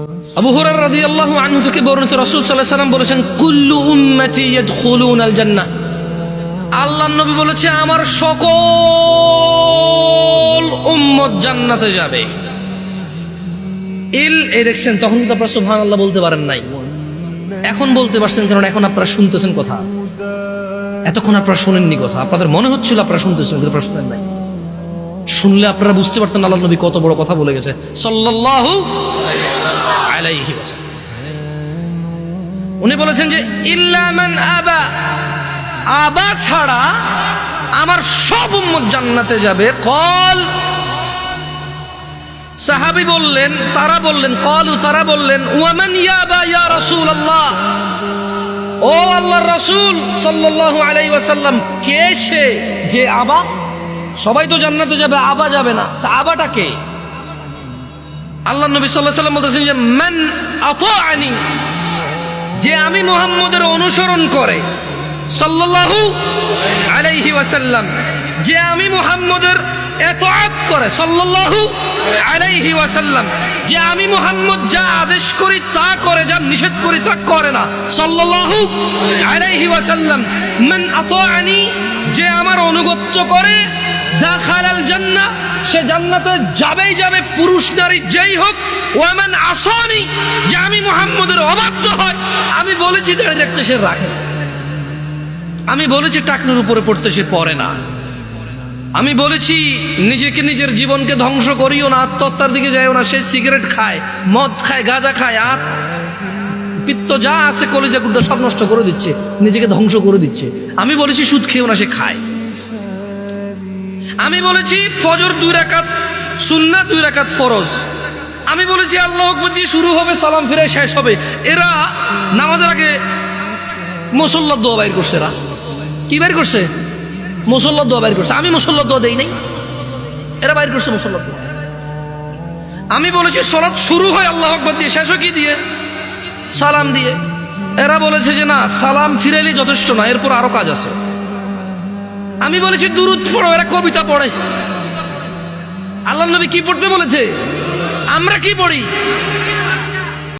আবু হুরায়রা রাদিয়াল্লাহু আনহু থেকে বর্ণিত, রাসূল সাল্লাল্লাহু আলাইহি ওয়াসাল্লাম বলেছেন, কুল্লু উম্মতি ইয়াদখুলুনাল জান্নাহ। আল্লাহর নবী বলেছে, আমার সকল উম্মত জান্নাতে যাবে। এই দেখছেন, তখন কিন্তু আপনারা সুবহানাল্লাহ বলতে পারেন নাই, এখন বলতে পারছেন, কারণ এখন আপনারা শুনতেছেন কথা। এতক্ষণ আপনারা শুনেননি কথা, আপনাদের মনে হচ্ছিল আপনারা শুনতেছেন, কিন্তু আপনারা শুনেন নাই। শুনলে আপনারা বুঝতে পারতেন আল্লাহর নবী কত বড় কথা বলে গেছে সাল্লাল্লাহু আলাইহি ওয়াসাল্লাম। উনি বলেছেন যে ইল্লা মান আবা, আবা ছাড়া আমার সব উম্মত জান্নাতে যাবে। কল, সাহাবী বললেন, তারা বললেন, কলু, তারা বললেন, ওয়ামান ইয়াবা ইয়া রাসূলুল্লাহ, ও আল্লাহর রাসূল সাল্লাল্লাহু আলাইহি ওয়াসাল্লাম, কে সে যে আবা? সবাই তো জান্নাতে যাবে, আবা যাবে না, তা আবাটা কে? আল্লাহর নবী সাল্লাল্লাহু আলাইহি ওয়াসাল্লাম বলতেছেন যে মান আতাআনি, যে আমি মুহাম্মদের অনুসরণ করে, সাল্লাল্লাহু আলাইহি ওয়াসাল্লাম, যে আমি মুহাম্মদের ইতাআত করে, সাল্লাল্লাহু আলাইহি ওয়াসাল্লাম, যে আমি মুহাম্মদ যা আদেশ করি তা করে, যা নিষেধ করি তা করে না, সাল্লাল্লাহু আলাইহি ওয়াসাল্লাম। মান আতাআনি, যে আমার অনুগত্য করে, দাখালাল জান্নাহ, সে জান্নাতে যাবেই যাবে, পুরুষ নারী যেই হোক। ওয়ামান আসানি, যে আমি মুহাম্মদের অবাধ্য হয়, আমি বলেছি দাঁড়িয়ে রাখতে সে রাখে, আমি বলেছি টাকনুর উপরে পড়তে সে পড়ে না, আমি বলেছি নিজেকে, নিজের জীবনকে ধ্বংস করিও না, আত্মহত্যার দিকে যাইও না, সে সিগারেট খায়, মদ খায়, গাঁজা খায়, আর পিত্ত যা আছে কলিজা গুর্দা সব নষ্ট করে দিচ্ছে, নিজেকে ধ্বংস করে দিচ্ছে। আমি বলেছি সুদ খেয়েও না, সে খায়। আমি বলেছি ফজর 2 রাকাত সুন্নাত, 2 রাকাত ফরজ। আমি বলেছি আল্লাহু আকবার দিয়ে শুরু হবে, সালাম ফিরে শেষ হবে। এরা নামাজের আগে মুসল্লার দোয়া বাইর করছে। এরা কি বাইর করছে? মুসল্লার দোয়া বাইর করছে। আমি মুসল্লার দোয়া দেই নাই, এরা বাইর করছে মুসল্লার দোয়া। আমি বলেছি সালাত শুরু হয় আল্লাহু আকবার দিয়ে, শেষ হয় কি দিয়ে? সালাম দিয়ে। এরা বলেছে যে না, সালাম ফিরাইলে যথেষ্ট না, এরপর আরো কাজ আছে। আমি বলেছি দুরূদ পড়ো, এরা কবিতা পড়ে। আল্লাহর নবী কি পড়তে বলেছে? আমরা কি পড়ি?